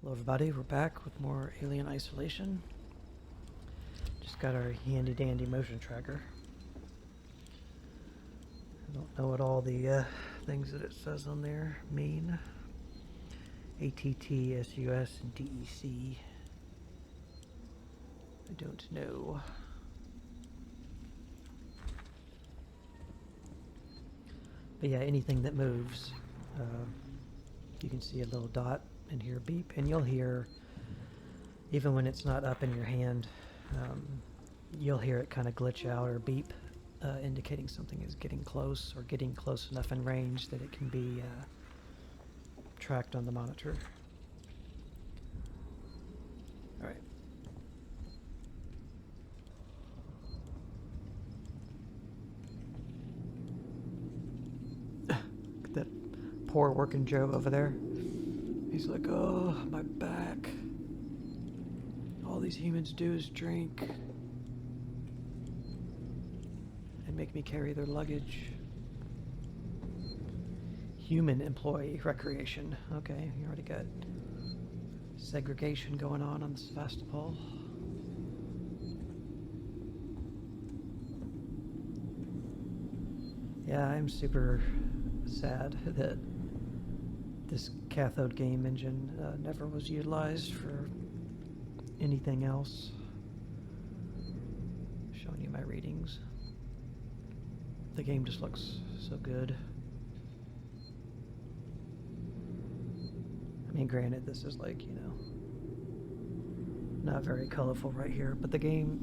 Hello everybody, we're back with more Alien Isolation. Just got our handy dandy motion tracker. I don't know what all the things that it says on there mean. ATT, SUS, and DEC. I don't know. But yeah, anything that moves, you can see a little dot and hear a beep, and you'll hear, even when it's not up in your hand, you'll hear it kind of glitch out or beep, indicating something is getting close or getting close enough in range that it can be tracked on the monitor. Alright. That poor working Joe over there. He's like, oh, my back. All these humans do is drink and make me carry their luggage. Human employee recreation. Okay, you already got segregation going on Sevastopol. Yeah, I'm super sad that this cathode game engine never was utilized for anything else. Showing you my readings. The game just looks so good. I mean, granted, this is like, you know, not very colorful right here, but the game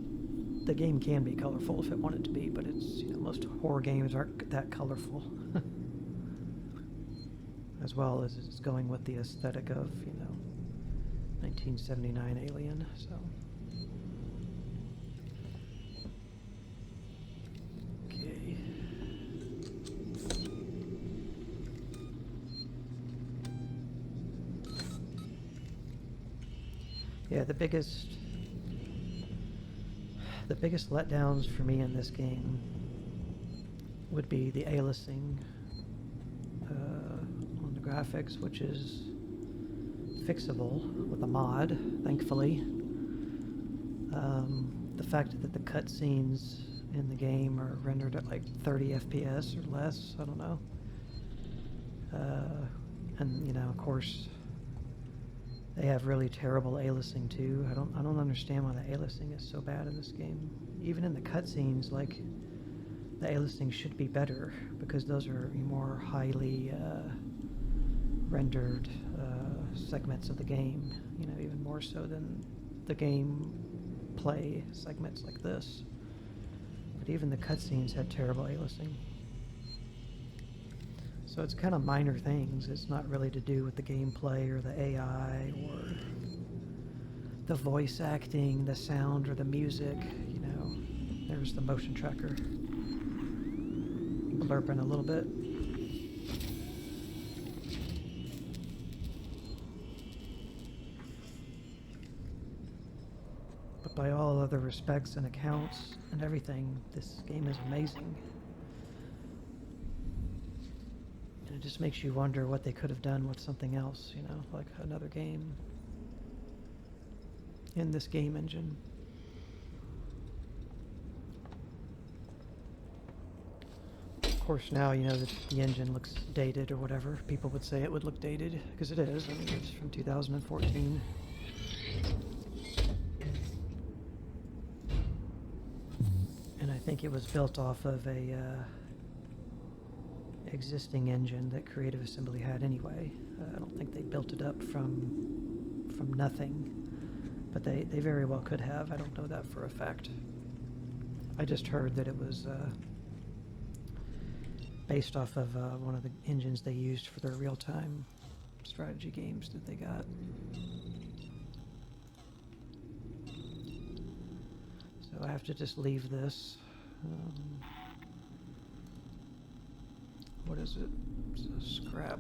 can be colorful if it wanted to be, but it's, you know, most horror games aren't that colorful. As well as it's going with the aesthetic of, you know, 1979 Alien, so. Okay. Yeah, the biggest letdowns for me in this game would be the aliasing on the graphics, which is fixable with a mod, thankfully. The fact that the cutscenes in the game are rendered at like 30 FPS or less, I don't know. And you know, of course, they have really terrible aliasing too. I don't understand why the aliasing is so bad in this game. Even in the cutscenes, like, the aliasing should be better because those are more highly rendered segments of the game. You know, even more so than the game play segments like this. But even the cutscenes had terrible aliasing. So it's kind of minor things. It's not really to do with the gameplay or the AI or the voice acting, the sound, or the music. You know, there's the motion tracker. Blurping a little bit. But by all other respects and accounts and everything, this game is amazing. And it just makes you wonder what they could have done with something else, you know, like another game in this game engine. Of course, now, you know, the engine looks dated or whatever. People would say it would look dated, because it is. I mean, it's from 2014. And I think it was built off of a existing engine that Creative Assembly had anyway. I don't think they built it up from nothing, but they very well could have. I don't know that for a fact. I just heard that it was based off of one of the engines they used for their real-time strategy games that they got. So I have to just leave this. What is it? It's a scrap.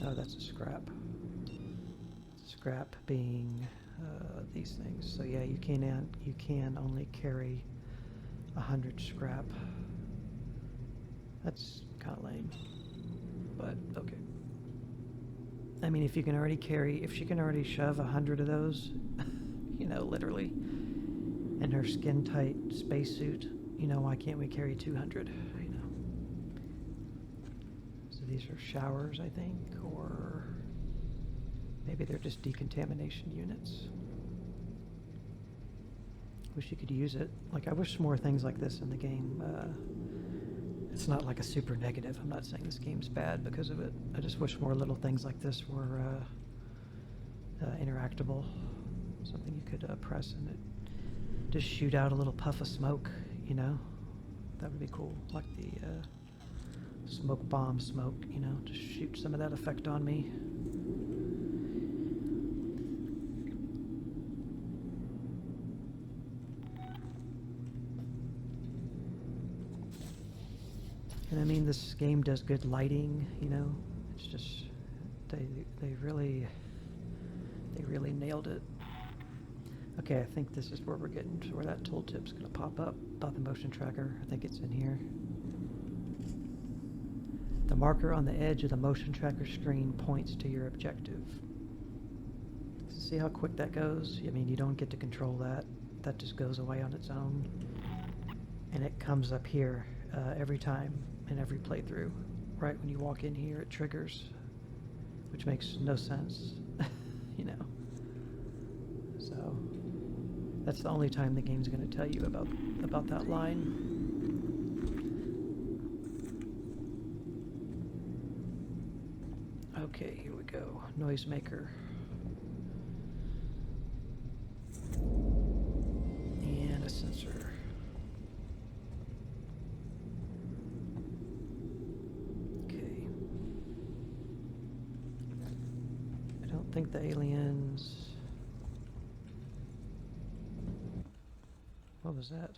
Oh, that's a scrap. Scrap being these things. So yeah, you can only carry 100 scrap. That's kind of lame, but okay. I mean, if you can already carry, if she can already shove 100 of those, you know, literally, in her skin-tight spacesuit, you know, why can't we carry 200, you know? So these are showers, I think, or maybe they're just decontamination units. Wish you could use it. Like, I wish more things like this in the game. It's not like a super negative. I'm not saying this game's bad because of it. I just wish more little things like this were interactable. Something you could press and it just shoot out a little puff of smoke, you know? That would be cool. Like the smoke bomb smoke, you know? Just shoot some of that effect on me. And I mean, this game does good lighting, you know? It's just, they really nailed it. Okay, I think this is where we're getting to where that tooltip's gonna pop up about the motion tracker. I think it's in here. The marker on the edge of the motion tracker screen points to your objective. See how quick that goes? I mean, you don't get to control that. That just goes away on its own. And it comes up here every time in every playthrough. Right when you walk in here, it triggers, which makes no sense, you know. So that's the only time the game's going to tell you about that line. Okay, here we go. Noisemaker. And a sensor. Okay. I don't think the aliens... What was that?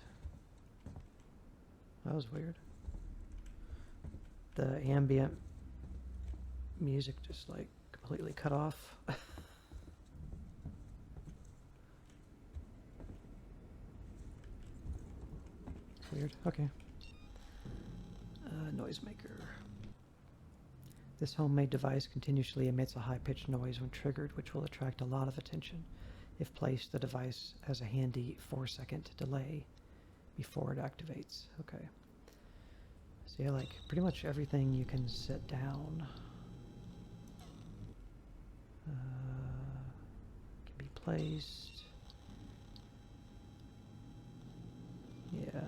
That was weird. The ambient music just like completely cut off. Weird. Okay. Noisemaker. This homemade device continuously emits a high-pitched noise when triggered, which will attract a lot of attention. If placed, the device has a handy 4-second delay before it activates. Okay. So yeah, like pretty much everything you can set down can be placed. Yeah.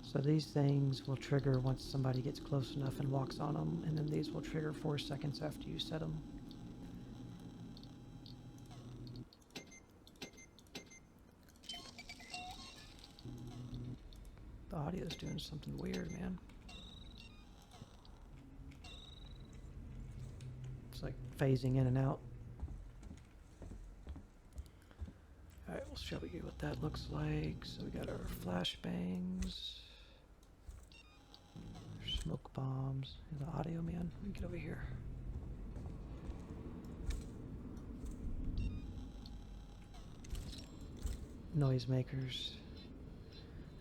So these things will trigger once somebody gets close enough and walks on them, and then these will trigger 4 seconds after you set them. The audio's doing something weird, man. It's like phasing in and out. Alright, we'll show you what that looks like. So we got our flashbangs. Smoke bombs. The audio, man. Let me get over here. Noisemakers.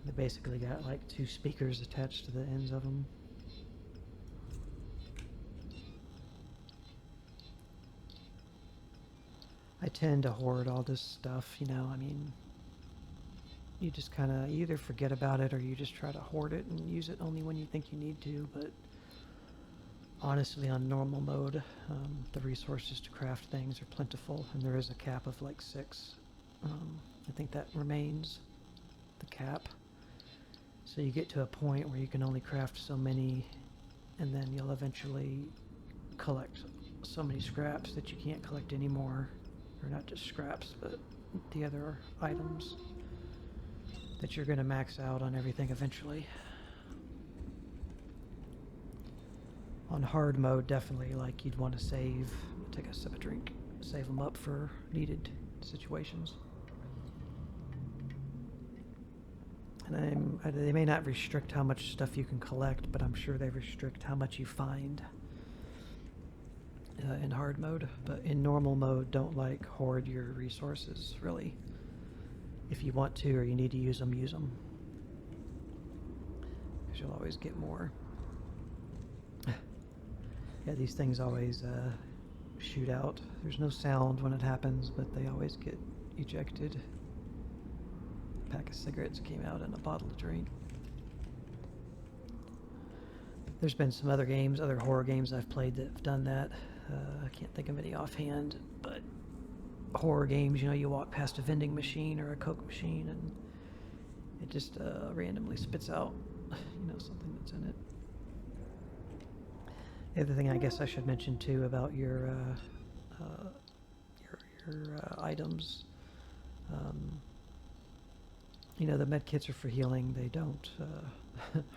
They basically got like 2 speakers attached to the ends of them. I tend to hoard all this stuff, you know, I mean, you just kind of either forget about it or you just try to hoard it and use it only when you think you need to, but honestly on normal mode, the resources to craft things are plentiful, and there is a cap of like 6. I think that remains the cap. So you get to a point where you can only craft so many, and then you'll eventually collect so many scraps that you can't collect anymore. Or not just scraps, but the other items that you're going to max out on everything eventually. On hard mode, definitely, like you'd want to save, take a sip of drink, save them up for needed situations. And they may not restrict how much stuff you can collect, but I'm sure they restrict how much you find in hard mode. But in normal mode, don't like hoard your resources, really. If you want to or you need to use them, use them. Because you'll always get more. Yeah, these things always shoot out. There's no sound when it happens, but they always get ejected. A pack of cigarettes came out and a bottle of drink. There's been some other games, other horror games I've played that have done that. I can't think of any offhand, but horror games, you know, you walk past a vending machine or a Coke machine and it just randomly spits out, you know, something that's in it. The other thing I guess I should mention too about your items, you know, the med kits are for healing. They don't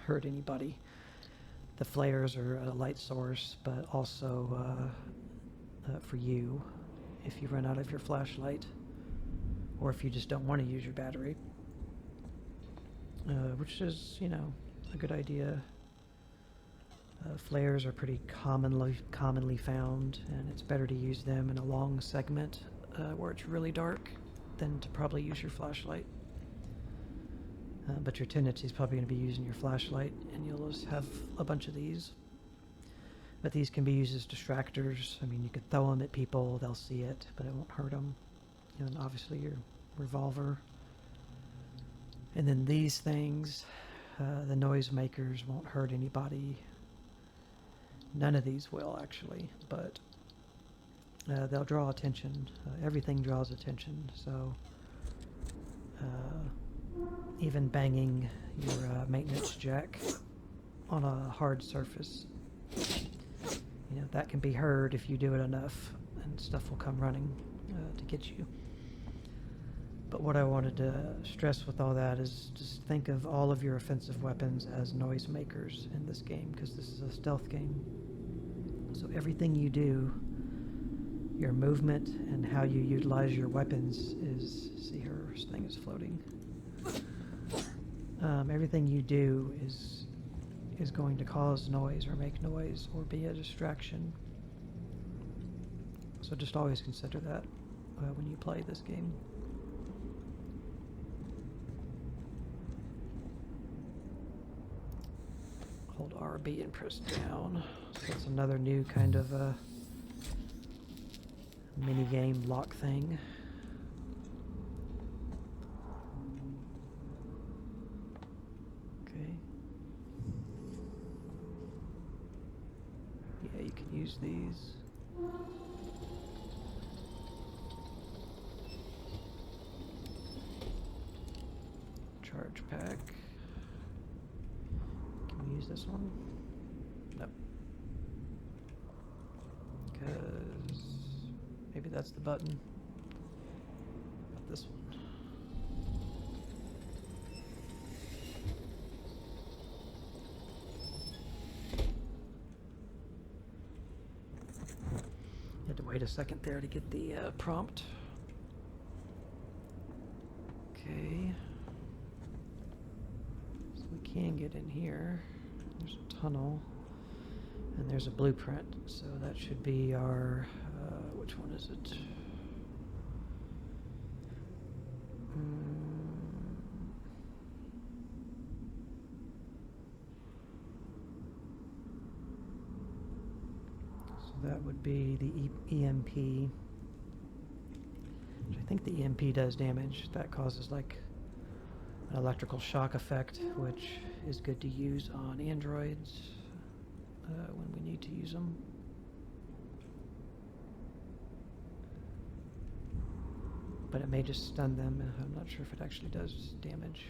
hurt anybody. The flares are a light source, but also for you, if you run out of your flashlight, or if you just don't want to use your battery, which is, you know, a good idea. Flares are pretty commonly found, and it's better to use them in a long segment where it's really dark than to probably use your flashlight. But your tendency is probably going to be using your flashlight, and you'll just have a bunch of these. But these can be used as distractors. I mean, you could throw them at people, they'll see it, but it won't hurt them. And then obviously your revolver. And then these things, the noise makers, won't hurt anybody. None of these will, actually, but they'll draw attention. Everything draws attention, so even banging your maintenance jack on a hard surface, you know, that can be heard if you do it enough, and stuff will come running to get you. But what I wanted to stress with all that is just think of all of your offensive weapons as noise makers in this game, because this is a stealth game. So everything you do, your movement and how you utilize your weapons is, see, her thing is floating. Everything you do is going to cause noise or make noise or be a distraction. So just always consider that when you play this game. Hold RB and press down. So that's another new kind of mini game lock thing. Okay. Yeah, you can use these. Charge pack. Can we use this one? No. Because maybe that's the button. Not this one. Had to wait a second there to get the prompt. Okay. So we can get in here. There's a tunnel. And there's a blueprint. So that should be our, which one is it? So that would be the EMP. Which I think the EMP does damage. That causes like an electrical shock effect, which is good to use on androids when we need to use them. But it may just stun them. I'm not sure if it actually does damage.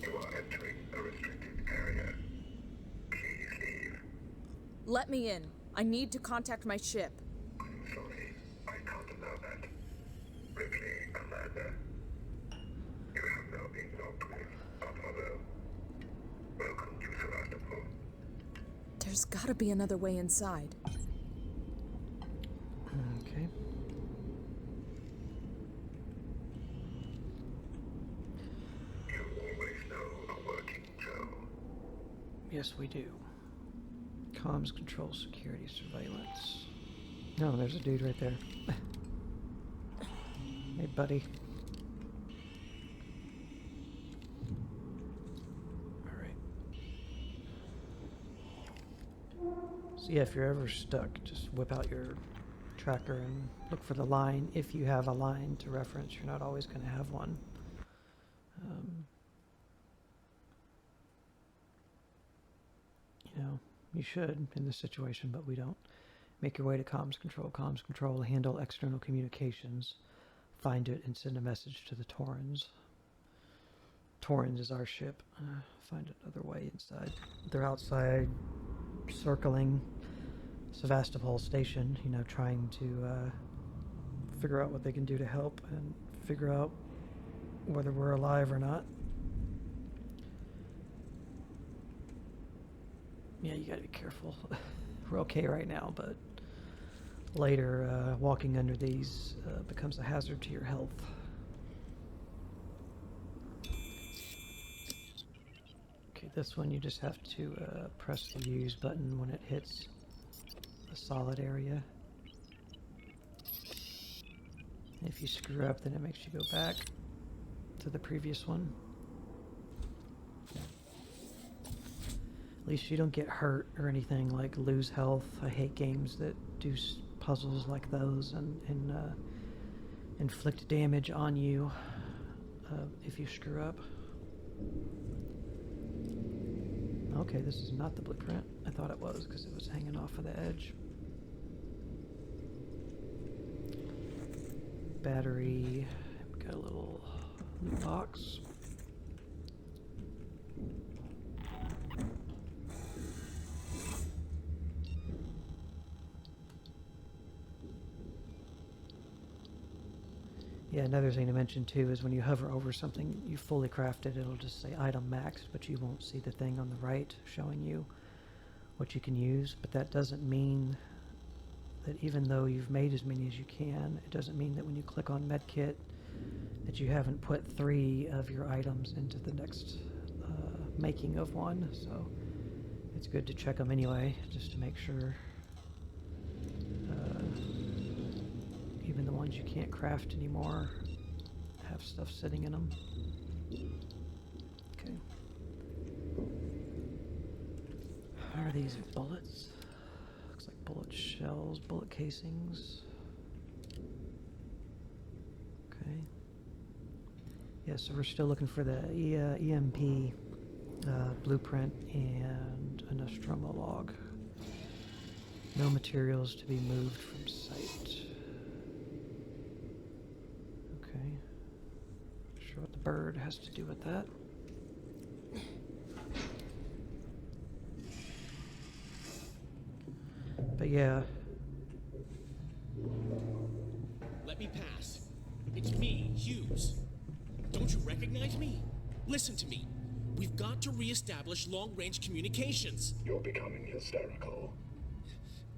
You are entering a restricted area. Please leave. Let me in. I need to contact my ship. I'm sorry. I can't allow that. Ripley, Amanda. You have now been locked with Apollo. Welcome to Sevastopol. There's gotta be another way inside. Okay. You always know a working Joe. Yes, we do. Comms, control, security, surveillance. No, there's a dude right there. Hey, buddy. Alright. So yeah, if you're ever stuck, just whip out your tracker and look for the line. If you have a line to reference, you're not always going to have one. You know, you should in this situation, but we don't. Make your way to comms control. Comms control handle external communications. Find it and send a message to the Torrens. Torrens is our ship. Find another way inside. They're outside, circling Sevastopol station, you know, trying to figure out what they can do to help and figure out whether we're alive or not. Yeah, you gotta be careful. We're okay right now, but later, walking under these becomes a hazard to your health. Okay, this one you just have to press the use button when it hits a solid area. If you screw up, then it makes you go back to the previous one. At least you don't get hurt or anything, like lose health. I hate games that do puzzles like those and inflict damage on you if you screw up. Okay, this is not the blueprint. I thought it was because it was hanging off of the edge. Battery. Got a little loot box. Yeah, another thing to mention too is when you hover over something you fully crafted, it'll just say item maxed, but you won't see the thing on the right showing you what you can use. But that doesn't mean that even though you've made as many as you can, it doesn't mean that when you click on medkit that you haven't put 3 of your items into the next making of one. So it's good to check them anyway, just to make sure. Even the ones you can't craft anymore have stuff sitting in them. Okay. Are these bullets? Looks like bullet shells, bullet casings. Okay. Yeah, so we're still looking for the EMP blueprint and a Nostromo log. No materials to be moved from site. Okay. Not sure what the bird has to do with that. But yeah. Let me pass. It's me, Hughes. Don't you recognize me? Listen to me. We've got to re-establish long-range communications. You're becoming hysterical.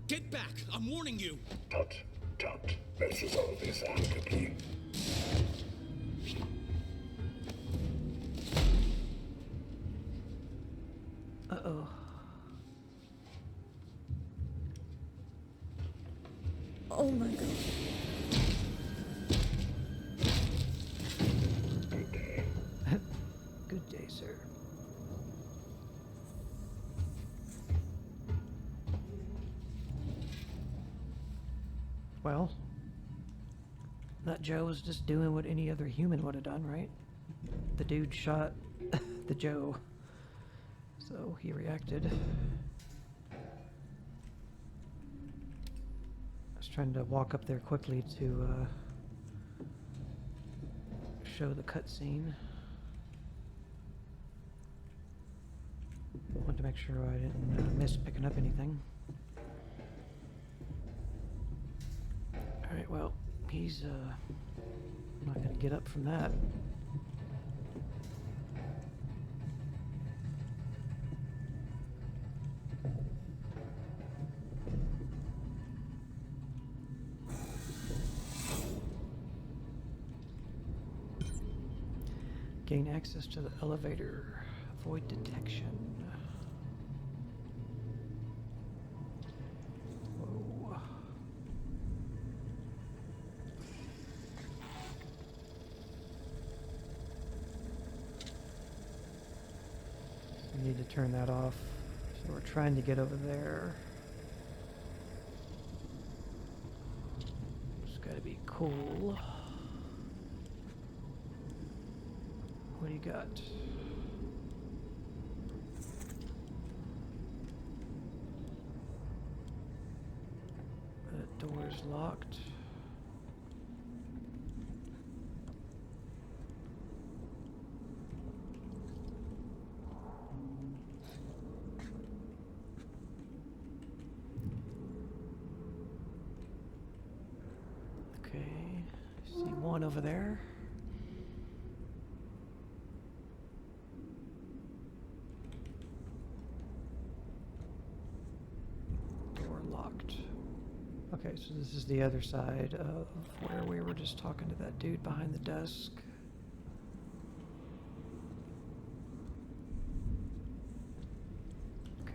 Get back! I'm warning you! Tut, tut. Let's resolve this amicably. Uh-oh. Oh my god. Good day. Good day, sir. Well, that Joe was just doing what any other human would have done, right? The dude shot the Joe, so he reacted. I was trying to walk up there quickly to show the cutscene. Wanted to make sure I didn't miss picking up anything. Alright, well, he's not gonna get up from that. Gain access to the elevator. Avoid detection. Whoa. We need to turn that off. So we're trying to get over there. Cool. What do you got? That door is locked. Okay, see one over there. Door locked. Okay, so this is the other side of where we were just talking to that dude behind the desk. Okay.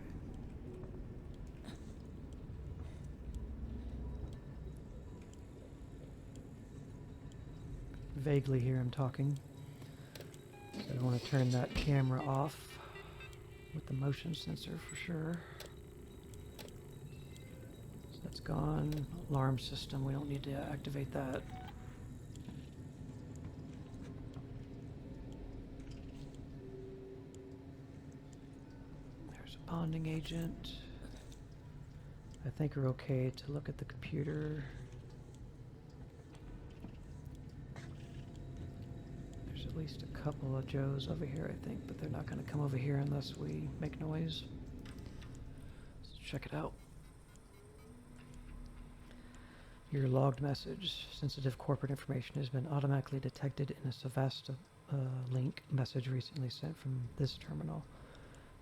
Vaguely hear him talking. So I want to turn that camera off with the motion sensor for sure. So that's gone. Alarm system, we don't need to activate that. There's a bonding agent. I think we're okay to look at the computer. There's at least a couple of Joes over here, I think, but they're not going to come over here unless we make noise. Let's check it out. Your logged message. Sensitive corporate information has been automatically detected in a Savasta link message recently sent from this terminal.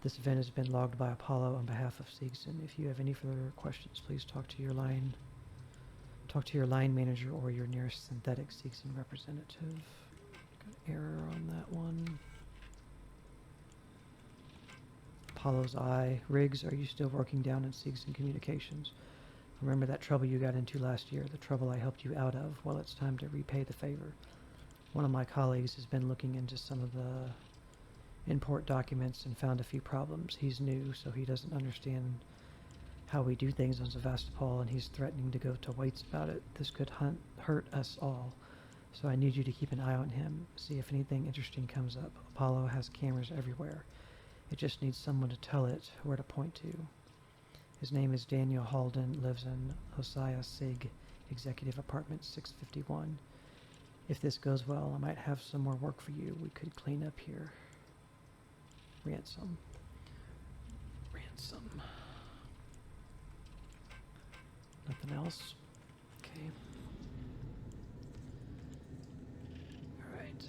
This event has been logged by Apollo on behalf of Seegson. If you have any further questions, please talk to your line manager or your nearest synthetic Seegson representative. Got error on that one. Apollo's Eye. Riggs, are you still working down in Seegson Communications? Remember that trouble you got into last year, the trouble I helped you out of? Well, it's time to repay the favor. One of my colleagues has been looking into some of the import documents and found a few problems. He's new, so he doesn't understand how we do things on Sevastopol, and he's threatening to go to Waits about it. This could hurt us all, so I need you to keep an eye on him, see if anything interesting comes up. Apollo has cameras everywhere. It just needs someone to tell it where to point to. His name is Daniel Halden, lives in Hosea Sig, Executive Apartment 651. If this goes well, I might have some more work for you. We could clean up here. Ransom. Nothing else? Okay. Alright.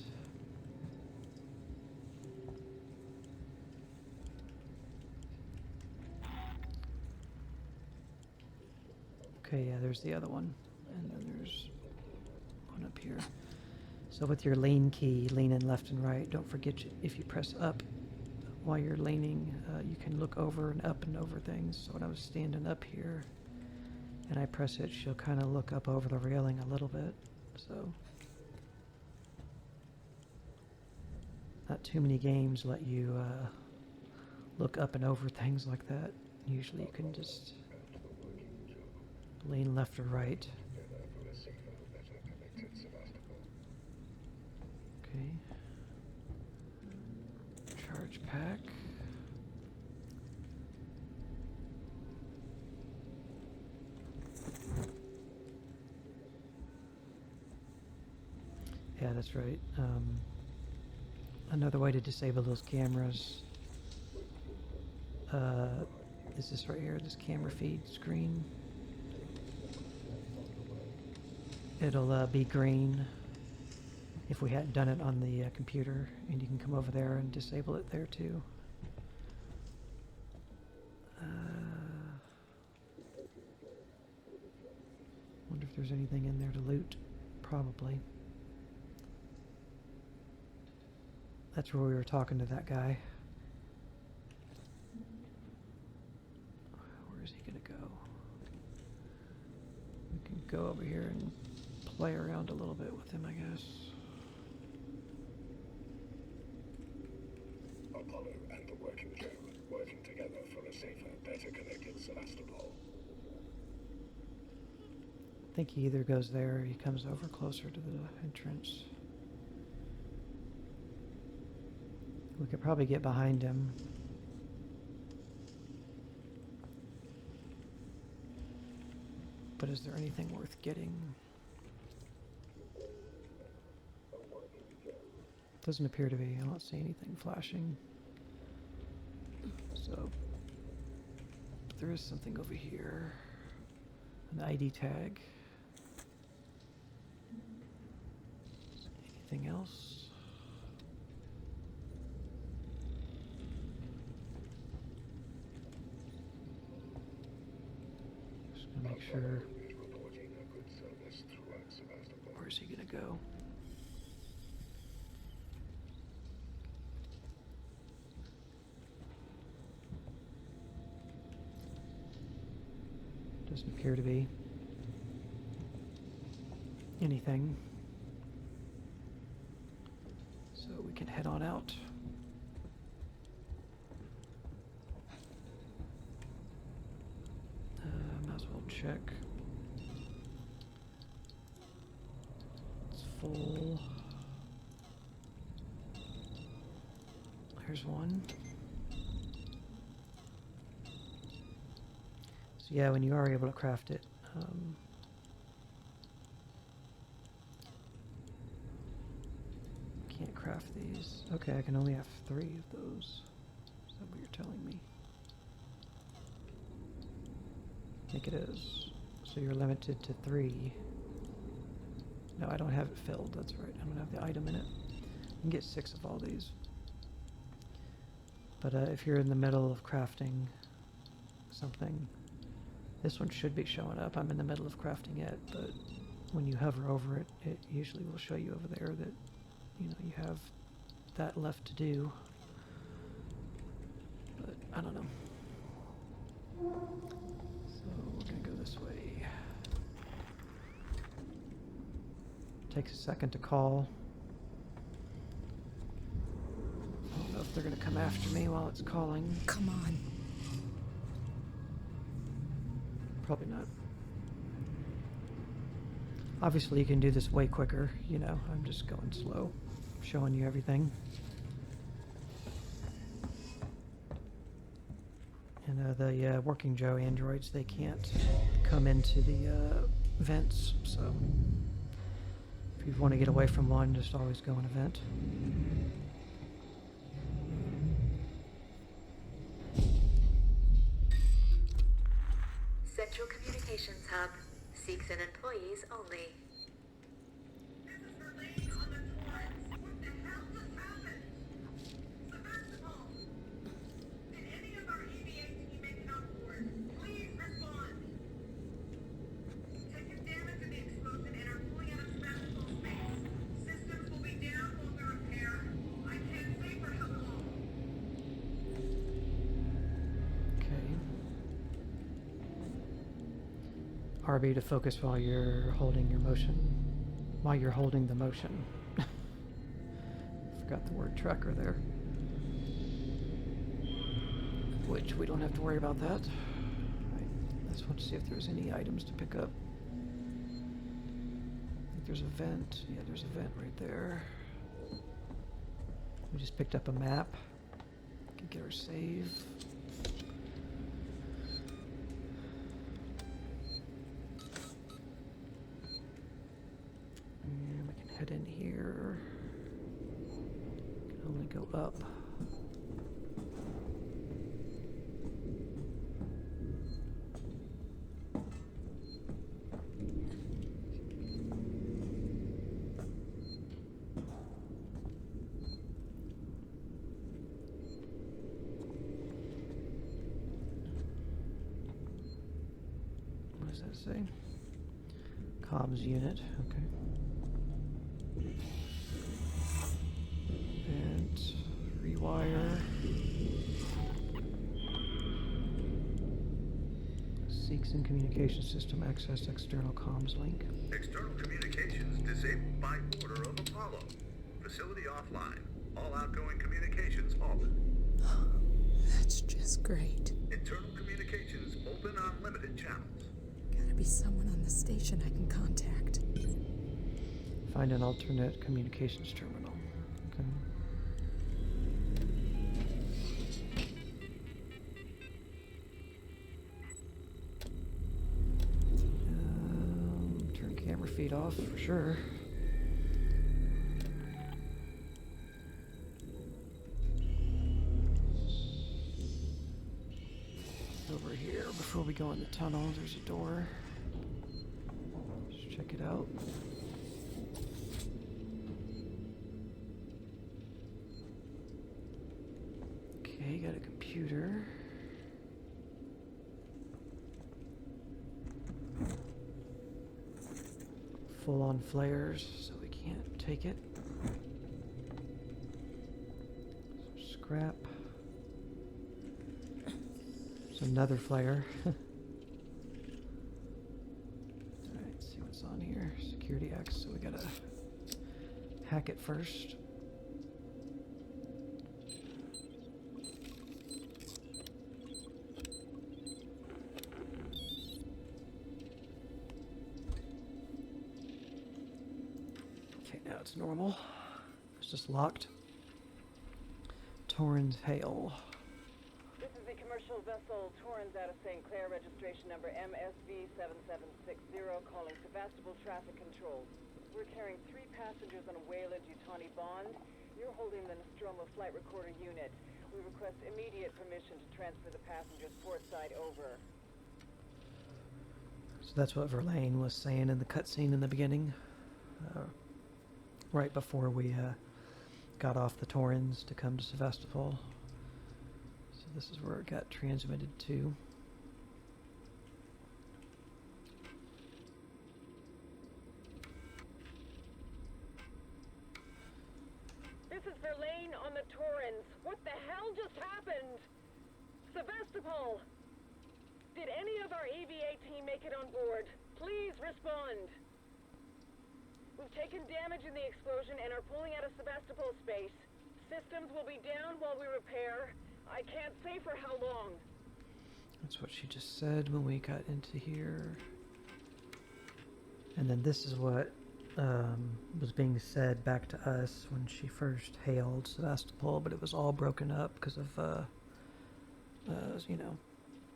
Okay, yeah, there's the other one. And then there's one up here. So with your lane key, leaning left and right, don't forget if you press up while you're leaning, you can look over and up and over things. So when I was standing up here and I press it, she'll kind of look up over the railing a little bit. So not too many games let you look up and over things like that. Usually you can just lean left or right. Okay. Charge pack. Yeah, that's right. Another way to disable those cameras is this right here, this camera feed screen. It'll be green if we hadn't done it on the computer, and you can come over there and disable it there too. Wonder if there's anything in there to loot. Probably. That's where we were talking to that guy. Where is he gonna go? We can go over here and play around a little bit with him, I guess. Apollo and the Working Joe working together for a safer, better connected Sevastopol. think he either goes there or he comes over closer to the entrance. We could probably get behind him. But is there anything worth getting? Doesn't appear to be. I don't see anything flashing. So, but there is something over here. An ID tag. Anything else? Just gonna make sure. Where's he gonna go? Doesn't appear to be anything. So we can head on out. Might as well check. It's full. Here's one. So yeah, when you are able to craft it, can't craft these. Okay, I can only have 3 of those. Is that what you're telling me? I think it is. So you're limited to 3. No, I don't have it filled. That's right. I don't have the item in it. You can get 6 of all these. But if you're in the middle of crafting something, this one should be showing up. I'm in the middle of crafting it, but when you hover over it, it usually will show you over there that, you know, you have that left to do. But I don't know. So we're gonna go this way. Takes a second to call. I don't know if they're gonna come after me while it's calling. Come on. Probably not. Obviously, you can do this way quicker, you know. I'm just going slow, showing you everything. And the Working Joe androids, they can't come into the vents, so if you want to get away from one, just always go in a vent. Central Communications Hub. Seeks and employees only. This is for Lady on the Torrens. What the hell just happened? So first of all, did any of our EVA team make it on board? Please respond. Taking damage in the explosion and are pulling out of special space. Systems will be down while we repair. I can't say for how long. Okay. RB to focus while you're holding your motion. While you're holding the motion. Forgot the word tracker there. Which we don't have to worry about that. Right. I just want to see if there's any items to pick up. I think there's a vent. Yeah, there's a vent right there. We just picked up a map. Can get our save. And we can head in here. Can only go up. What does that say? Comms unit, okay. Vent, rewire. Seeks and communication system access external comms link. External communications disabled by order of Apollo. Facility offline. All outgoing communications halted. That's just great. Internal communications open on limited channels. Gotta be someone on the station I can contact. Find an alternate communications terminal. Okay. Turn camera feed off for sure. Over here, before we go in the tunnel, there's a door. Let's check it out. Okay, got a computer. Full on flares, so we can't take it. Some scrap. There's another flare. Alright, see what's on here. Security X, so we gotta hack it first. Okay, now it's normal. It's just locked. Torrens Hail. This is the commercial vessel Torrens out of St. Clair, registration number MSV7760, calling Sebastopol Traffic Control. We're carrying 3 passengers on a whaler, Yutani Bond. You're holding the Nostromo flight recorder unit. We request immediate permission to transfer the passengers port side over. So that's what Verlaine was saying in the cutscene in the beginning. Right before we got off the Torrens to come to Sevastopol. So this is where it got transmitted to. This is Verlaine on the Torrens. What the hell just happened? Sevastopol! Did any of our EVA team make it on board? Please respond. We've taken damage in the explosion and are pulling out of Sebastopol space. Systems will be down while we repair. I can't say for how long. That's what she just said when we got into here. And then this is what was being said back to us when she first hailed Sevastopol, but it was all broken up because of, you know,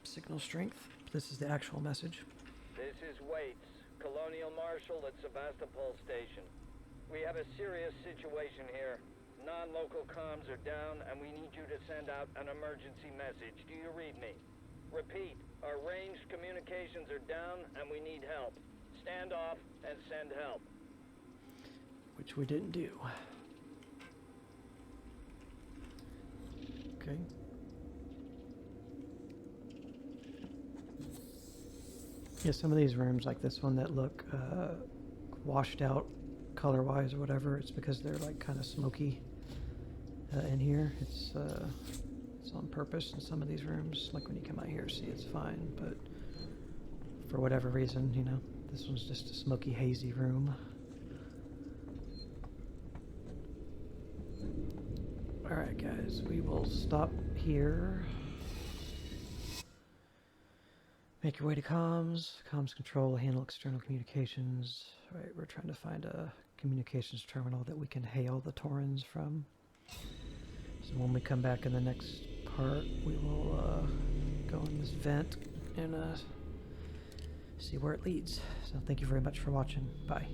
signal strength. This is the actual message. This is Waits, Colonial Marshal at Sebastopol Station. We have a serious situation here. Non-local comms are down, and we need you to send out an emergency message. Do you read me? Repeat, our ranged communications are down, and we need help. Stand off and send help. Which we didn't do. Okay. Yeah, some of these rooms, like this one that look washed out color-wise or whatever, it's because they're like kind of smoky in here. It's on purpose in some of these rooms. Like when you come out here, see it's fine, but for whatever reason, you know, this one's just a smoky, hazy room. Alright guys, we will stop here. Make your way to comms. Comms control, handle external communications. Alright, we're trying to find a communications terminal that we can hail the Torrens from. So when we come back in the next part, we will go in this vent and see where it leads. So thank you very much for watching. Bye.